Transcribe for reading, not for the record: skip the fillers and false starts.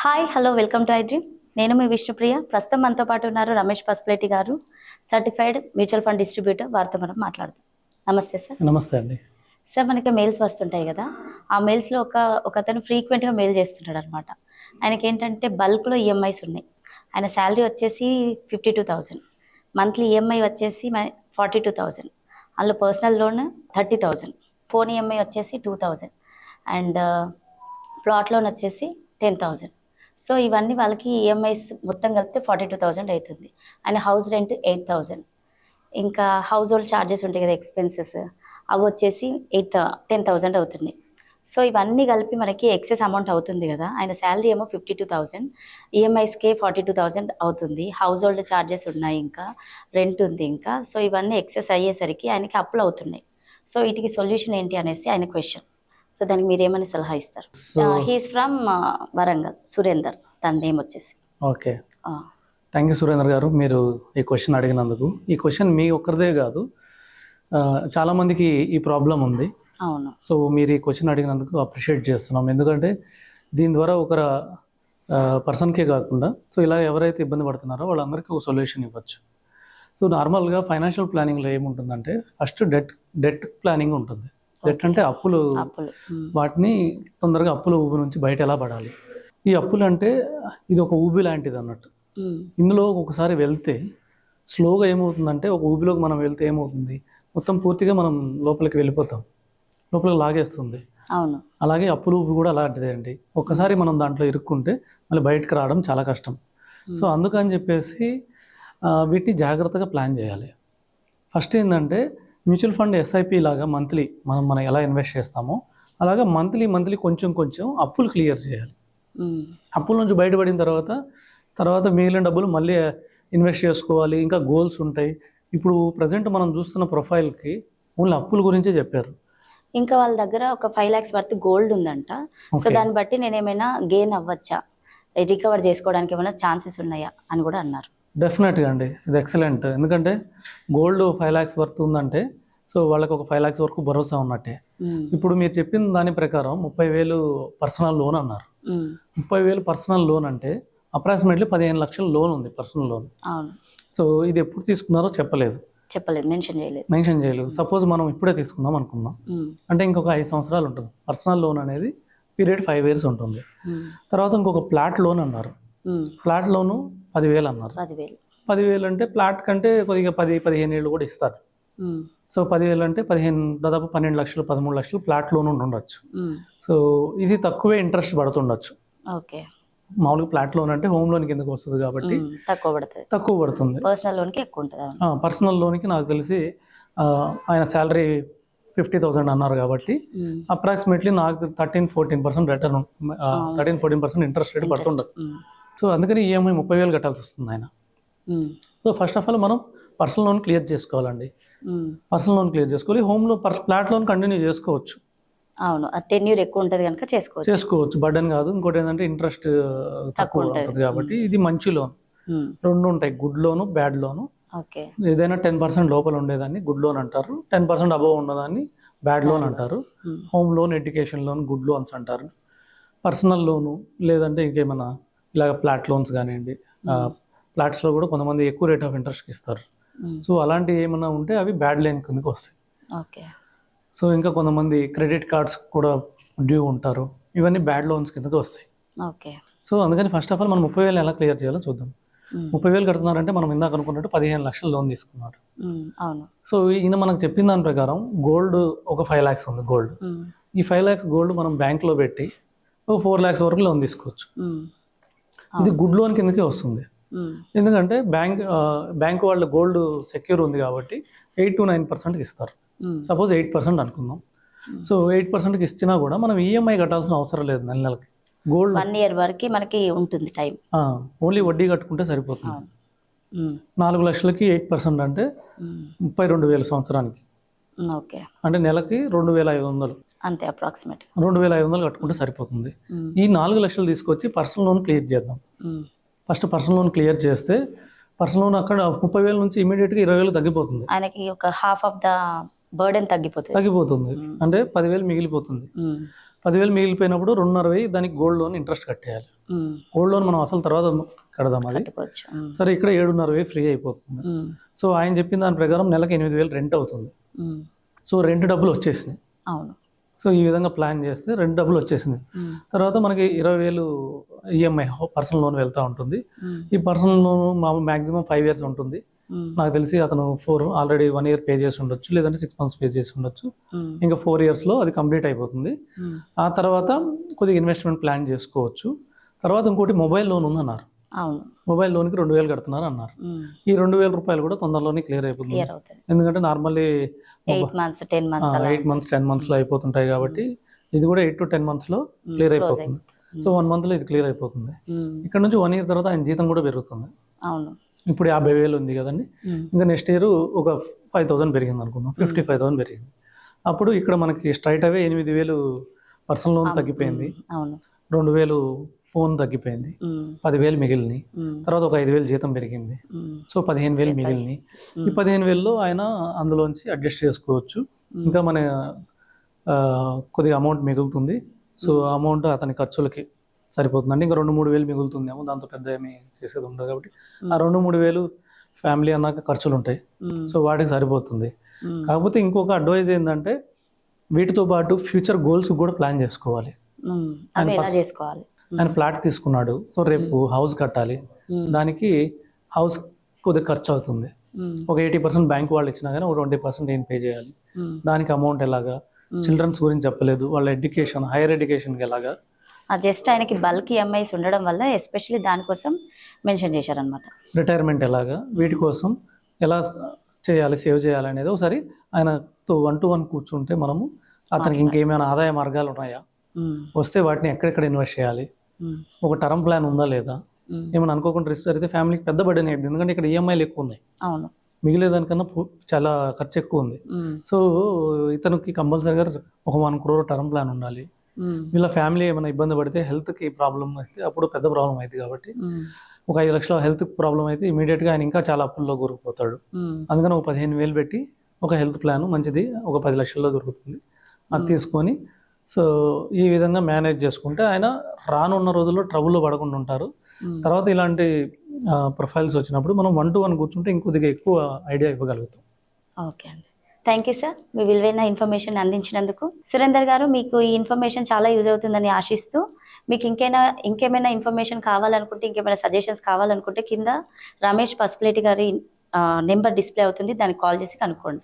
Hi hello welcome to I dream. నేను మీ విష్ణుప్రియ. ప్రస్తుతం మనతో పాటు ఉన్నారు రమేష్ పసుపులేటి గారు, సర్టిఫైడ్ మ్యూచువల్ ఫండ్ డిస్ట్రిబ్యూటర్. వారితో మనం మాట్లాడదాం. నమస్తే సార్. నమస్తే అండి. సార్, మనకి మెయిల్స్ వస్తుంటాయి కదా, ఆ మెయిల్స్లో ఒకతను ఫ్రీక్వెంట్గా మెయిల్ చేస్తుంటాడు అనమాట. ఆయనకి ఏంటంటే బల్క్లో ఈఎంఐస్ ఉన్నాయి. ఆయన శాలరీ వచ్చేసి 52,000, మంత్లీ ఈఎంఐ వచ్చేసి 42,000, అందులో పర్సనల్ లోన్ 30,000, ఫోన్ ఈఎంఐ వచ్చేసి 2,000 అండ్ ప్లాట్ లోన్ వచ్చేసి 10,000. సో ఇవన్నీ వాళ్ళకి ఈఎంఐస్ మొత్తం కలిపితే 42,000 అవుతుంది. అండ్ హౌస్ రెంట్ 8,000, ఇంకా హౌస్ హోల్డ్ ఛార్జెస్ ఉంటాయి కదా, ఎక్స్పెన్సెస్, అవి వచ్చేసి 10,000 అవుతుంది. సో ఇవన్నీ కలిపి మనకి ఎక్సెస్ అమౌంట్ అవుతుంది కదా. ఆయన శాలరీ ఏమో 52,000, ఈఎంఐస్కే 42,000 అవుతుంది, హౌస్ హోల్డ్ ఛార్జెస్ ఉన్నాయి, ఇంకా రెంట్ ఉంది ఇంకా. సో ఇవన్నీ ఎక్సెస్ అయ్యేసరికి ఆయనకి అప్పులు అవుతున్నాయి. సో వీటికి సొల్యూషన్ ఏంటి అనేసి ఆయన క్వశ్చన్. సో దానికి మీరు ఏమైనా సలహా ఇస్తారు? హీస్ ఫ్రమ్ వరంగల్, సురేందర్ తన నేమ్ వచ్చేసి. ఓకే, థ్యాంక్ యూ సురేందర్ గారు, మీరు ఈ క్వశ్చన్ అడిగినందుకు. ఈ క్వశ్చన్ మీ ఒక్కరిదే కాదు, చాలామందికి ఈ ప్రాబ్లం ఉంది. అవును. సో మీరు ఈ క్వశ్చన్ అడిగినందుకు అప్రిషియేట్ చేస్తున్నాం. ఎందుకంటే దీని ద్వారా ఒక పర్సన్కే కాకుండా సో ఇలా ఎవరైతే ఇబ్బంది పడుతున్నారో వాళ్ళందరికీ ఒక సొల్యూషన్ ఇవ్వచ్చు. సో నార్మల్గా ఫైనాన్షియల్ ప్లానింగ్లో ఏముంటుందంటే ఫస్ట్ డెట్ ప్లానింగ్ ఉంటుంది. డెట్ అంటే అప్పులు. వాటిని తొందరగా అప్పుల ఊబి నుంచి బయట ఎలా పడాలి. ఈ అప్పులు అంటే ఇది ఒక ఊబి లాంటిది అన్నట్టు. ఇందులో ఒకసారి వెళ్తే స్లోగా ఏమవుతుందంటే, ఒక ఊబిలోకి మనం వెళ్తే ఏమవుతుంది, మొత్తం పూర్తిగా మనం లోపలికి వెళ్ళిపోతాం, లోపలికి లాగేస్తుంది. అవును. అలాగే అప్పుల ఊబి కూడా అలాంటిదే అండి. ఒక్కసారి మనం దాంట్లో ఇరుక్కుంటే మళ్ళీ బయటకు రావడం చాలా కష్టం. సో అందుకని చెప్పేసి వీటిని జాగ్రత్తగా ప్లాన్ చేయాలి. ఫస్ట్ ఏంటంటే మ్యూచువల్ ఫండ్ ఎస్ఐపి లాగా మంత్లీ మనం ఎలా ఇన్వెస్ట్ చేస్తామో అలాగా మంత్లీ కొంచెం అప్పులు క్లియర్ చేయాలి. అప్పుల నుంచి బయటపడిన తర్వాత మిగిలిన డబ్బులు మళ్ళీ ఇన్వెస్ట్ చేసుకోవాలి. ఇంకా గోల్స్ ఉంటాయి. ఇప్పుడు ప్రజెంట్ మనం చూస్తున్న ప్రొఫైల్కి ఓన్లీ అప్పుల గురించే చెప్పారు. ఇంకా వాళ్ళ దగ్గర ఒక 5 lakhs వర్త్ గోల్డ్ ఉందంట. సో దాన్ని బట్టి నేను ఏమైనా గెయిన్ అవ్వచ్చా, రికవర్ చేసుకోవడానికి ఏమైనా ఛాన్సెస్ ఉన్నాయా అని కూడా అన్నారు. డెఫినెట్గా అండి, ఇది ఎక్సలెంట్. ఎందుకంటే గోల్డ్ 5 lakhs వర్త్ ఉందంటే సో వాళ్ళకి ఒక 5 lakhs వరకు భరోసా ఉన్నట్టే. ఇప్పుడు మీరు చెప్పిన దాని ప్రకారం 30,000 పర్సనల్ లోన్ అన్నారు. 30,000 పర్సనల్ లోన్ అంటే అప్రాక్సిమేట్లీ 15 లక్షల లోన్ ఉంది, పర్సనల్ లోన్. సో ఇది ఎప్పుడు తీసుకున్నారో చెప్పలేదు, మెన్షన్ చేయలేదు. సపోజ్ మనం ఇప్పుడే తీసుకున్నాం అనుకున్నాం అంటే ఇంకొక 5 సంవత్సరాలు ఉంటుంది. పర్సనల్ లోన్ అనేది పీరియడ్ 5 years ఉంటుంది. తర్వాత ఇంకొక ప్లాట్ లోన్ అన్నారు. ప్లాట్ లోను 10,000 అన్నారు. 10,000 అంటే ప్లాట్ కంటే కొద్దిగా 10-15 ఏళ్ళు కూడా ఇస్తారు. సో 10,000 అంటే దాదాపు 12 లక్షలు 13 లక్షలు ప్లాట్ లోన్ ఉండొచ్చు. సో ఇది తక్కువే ఇంట్రెస్ట్ పడుతుండొచ్చు. మామూలుగా ప్లాట్ లోన్ అంటే హోమ్ లోన్ కిందకి వస్తుంది కాబట్టి తక్కువ పడుతుంది. పర్సనల్ లోన్కి నాకు తెలిసి ఆయన శాలరీ 50,000 అన్నారు కాబట్టి అప్రాక్సిమేట్లీ నాకు 13-14% రిటర్న్, 13-14% ఇంట్రెస్ట్ రేట్ పడుతుండదు. సో అందుకని ఈఎంఐ 30,000 కట్టాల్సి వస్తుంది ఆయన. సో ఫస్ట్ ఆఫ్ ఆల్ మనం పర్సనల్ లోన్ క్లియర్ చేసుకోవాలండి. పర్సనల్ లోన్ క్లియర్ చేసుకోవాలి. Home loan, plot loan continue చేసుకోవచ్చు. అవును, టెన్యూర్ ఎక్కువ ఉంటుంది కనుక చేసుకోవచ్చు, బర్డెన్ కాదు. ఇంకోటి ఏంటంటే ఇంట్రెస్ట్ తక్కువ ఉంటుంది కాబట్టి ఇది మంచి లోన్. రెండు ఉంటాయి, గుడ్ లోను, బ్యాడ్ లోను. ఏదైనా 10% లోపల ఉండేదాన్ని గుడ్ లోన్ అంటారు, 10% అబవ్ ఉన్నదాన్ని బ్యాడ్ లోన్ అంటారు. Home loan, education loan good loans అంటారు. పర్సనల్ లోను లేదంటే ఇంకేమైనా ఇలాగ ప్లాట్ లోన్స్ కానివ్వండి. ప్లాట్స్లో కూడా కొంతమంది ఎక్కువ రేట్ ఆఫ్ ఇంట్రెస్ట్ ఇస్తారు. సో అలాంటివి ఏమైనా ఉంటే అవి బ్యాడ్ లోన్ కిందకి వస్తాయి. సో ఇంకా కొంతమంది క్రెడిట్ కార్డ్స్ కూడా డ్యూ ఉంటారు, ఇవన్నీ బ్యాడ్ లోన్స్ కిందకి వస్తాయి. సో అందుకని ఫస్ట్ ఆఫ్ ఆల్ మనం 30,000 ఎలా క్లియర్ చేయాలో చూద్దాం. 30,000 కడుతున్నారంటే మనం ఇందాక అనుకున్నట్టు 15 లక్షల లోన్ తీసుకున్నారు. సో ఈయన మనకు చెప్పిన దాని ప్రకారం గోల్డ్ ఒక 5 lakhs ఉంది గోల్డ్. ఈ 5 lakhs గోల్డ్ మనం బ్యాంక్లో పెట్టి ఒక 4 lakhs వరకు లోన్ తీసుకోవచ్చు. ఇది గుడ్ లోన్ కిందకే వస్తుంది. ఎందుకంటే బ్యాంక్ వాళ్ళ గోల్డ్ సెక్యూర్ ఉంది కాబట్టి 8-9% ఇస్తారు. సపోజ్ 8% అనుకుందాం. సో 8% ఇచ్చినా కూడా మనం ఈఎంఐ కట్టాల్సిన అవసరం లేదు. నెలకి గోల్డ్ 1 year వరకు మనకి ఉంటుంది టైం. ఓన్లీ వడ్డీ కట్టుకుంటే సరిపోతుంది. 4 లక్షలకి 8% అంటే 32,000 సంవత్సరానికి. అంటే నెలకి 2,500 అంతే, అప్రాక్సిమేట్ 2,500 కట్టుకుంటే సరిపోతుంది. ఈ 4 లక్షలు తీసుకొచ్చి పర్సనల్ లోన్ క్లియర్ చేద్దాం. ఫస్ట్ పర్సనల్ లోన్ క్లియర్ చేస్తే పర్సనల్ లోన్ అక్కడ 30,000 నుంచి ఇమీడియట్గా 20,000 తగ్గిపోతుంది. ఆయనకి ఒక హాఫ్ ఆఫ్ ద బర్డెన్ తగ్గిపోతుంది. అంటే 10,000 మిగిలిపోతుంది. 10,000 మిగిలిపోయినప్పుడు 2,500 దానికి గోల్డ్ లోన్ ఇంట్రెస్ట్ కట్టేయాలి. గోల్డ్ లోన్ మనం అసలు తర్వాత కడదాం అది. కట్టుకోవచ్చు. సరే ఇక్కడ 7,500 ఫ్రీ అయిపోతుంది. సో ఆయన చెప్పిన దాని ప్రకారం నెలకు 8,000 రెంట్ అవుతుంది. సో రెంట్ డబ్బులు వచ్చేసినాయి. అవును. సో ఈ విధంగా ప్లాన్ చేస్తే రెంట్ డబ్బులు వచ్చేసినాయి. తర్వాత మనకి 20,000 ఈఎంఐ పర్సనల్ లోన్ వెళ్తూ ఉంటుంది. ఈ పర్సనల్ లోన్ మ్యాక్సిమం 5 years ఉంటుంది. నాకు తెలిసి అతను ఆల్రెడీ 1 year పే చేసి ఉండొచ్చు, లేదంటే 6 months పే చేసి ఉండొచ్చు. ఇంకా 4 years లో అది కంప్లీట్ అయిపోతుంది. ఆ తర్వాత కొద్దిగా ఇన్వెస్ట్మెంట్ ప్లాన్ చేసుకోవచ్చు. తర్వాత ఇంకోటి మొబైల్ లోన్ ఉందన్నారు. అవును. మొబైల్ లోన్కి 2,000 కడుతున్నారు అన్నారు. ఈ 2,000 రూపాయలు కూడా తొందరలోనే క్లియర్ అయిపోతుంది. ఎందుకంటే normally 8 months 10 months 8 months 10 months లో అయిపోతుంటాయి కాబట్టి ఇది కూడా 8 to 10 months లో క్లియర్ అయిపోతుంది. సో 1 month లో ఇది క్లియర్ అయిపోతుంది. ఇక్కడ నుంచి 1 year తర్వాత ఆయన జీతం కూడా పెరుగుతుంది. అవును. ఇప్పుడు 50,000 ఉంది కదండి, ఇంకా నెక్స్ట్ ఇయర్ ఒక 5,000 పెరిగింది అనుకుందాం, 55,000 పెరిగింది. అప్పుడు ఇక్కడ మనకి స్ట్రైట్ అవే 8,000 పర్సనల్ లోన్ తగ్గిపోయింది. అవును. 2,000 ఫోన్ తగ్గిపోయింది. 10,000 మిగిలినాయి. తర్వాత ఒక 5,000 జీతం పెరిగింది. సో 15,000 మిగిలినాయి. ఈ 15,000లో ఆయన అందులోంచి అడ్జస్ట్ చేసుకోవచ్చు. ఇంకా మన కొద్దిగా అమౌంట్ మిగులుతుంది. సో అమౌంట్ అతని ఖర్చులకి సరిపోతుందండి. ఇంకా 2-3 వేలు మిగులుతుందేమో, దాంతో పెద్ద ఏమీ చేసేది ఉండదు కాబట్టి ఆ 2-3 వేలు ఫ్యామిలీ అన్నాక ఖర్చులు ఉంటాయి. సో వాటికి సరిపోతుంది. కాకపోతే ఇంకొక అడ్వైజ్ ఏంటంటే వీటితో పాటు ఫ్యూచర్ గోల్స్ కూడా ప్లాన్ చేసుకోవాలి. ఆయన ఫ్లాట్ తీసుకున్నాడు. సో రేపు హౌస్ కట్టాలి. దానికి హౌస్ కొద్దిగా ఖర్చు అవుతుంది. ఒక 80% బ్యాంక్ వాళ్ళు ఇచ్చినా కానీ ఒక 20% నేను పే చేయాలి. దానికి అమౌంట్ ఎలాగా, చిల్డ్రన్స్ గురించి చెప్పలేదు, వాళ్ళ ఎడ్యుకేషన్ హైయర్ ఎడ్యుకేషన్కి ఎలాగా, జస్ట్ ఆయనకి బల్క్ ఈఎంఐస్ ఉండడం వల్ల ఎస్పెషల్లీ దానికోసం మెన్షన్ చేశారనమాట. రిటైర్మెంట్ ఎలాగా, వీటి కోసం ఎలా చేయాలి, సేవ్ చేయాలి అనేది ఒకసారి ఆయనతో 1-to-1 కూర్చుంటే మనము అతనికి ఇంకేమైనా ఆదాయ మార్గాలు ఉన్నాయా, వస్తే వాటిని ఎక్కడెక్కడ ఇన్వెస్ట్ చేయాలి, ఒక టర్మ్ ప్లాన్ ఉందా లేదా, ఏమైనా అనుకోకుండా రిస్క్ జరిగితే ఫ్యామిలీకి పెద్ద బర్డెన్ అయ్యింది. ఎందుకంటే ఇక్కడ ఈఎంఐలు ఎక్కువ ఉన్నాయి. అవును. మిగిలేదానికన్నా చాలా ఖర్చు ఎక్కువ ఉంది. సో ఇతనికి కంపల్సరీగా ఒక 1 crore టర్మ్ ప్లాన్ ఉండాలి. వీళ్ళ ఫ్యామిలీ ఏమైనా ఇబ్బంది పడితే, హెల్త్కి ప్రాబ్లం వస్తే అప్పుడు పెద్ద ప్రాబ్లం అవుతుంది. కాబట్టి ఒక 5 లక్షల హెల్త్ ప్రాబ్లం అయితే ఇమీడియట్గా ఆయన ఇంకా చాలా అప్పుల్లో కూరుకుపోతాడు. అందుకని ఒక 15,000 పెట్టి ఒక హెల్త్ ప్లాన్ మంచిది ఒక 10 లక్షల్లో దొరుకుతుంది. అది తీసుకొని సో ఈ విధంగా మేనేజ్ చేసుకుంటే ఆయన రానున్న రోజుల్లో ట్రబుల్లో పడకుండా ఉంటారు. తర్వాత ఇలాంటి ప్రొఫైల్స్ వచ్చినప్పుడు మనం 1-to-1 కూర్చుంటే ఇంకొద్దిగా ఎక్కువ ఐడియా ఇవ్వగలుగుతాం. ఓకే అండి, థ్యాంక్ యూ సార్, మీ విలువైన ఇన్ఫర్మేషన్ అందించినందుకు. సురేందర్ గారు, మీకు ఈ ఇన్ఫర్మేషన్ చాలా యూజ్ అవుతుందని ఆశిస్తూ, మీకు ఇంకేమైనా ఇన్ఫర్మేషన్ కావాలనుకుంటే, ఇంకేమైనా సజెషన్స్ కావాలనుకుంటే కింద రమేష్ పసుపులేటి గారి నెంబర్ డిస్ప్లే అవుతుంది, దానికి కాల్ చేసి కనుక్కోండి.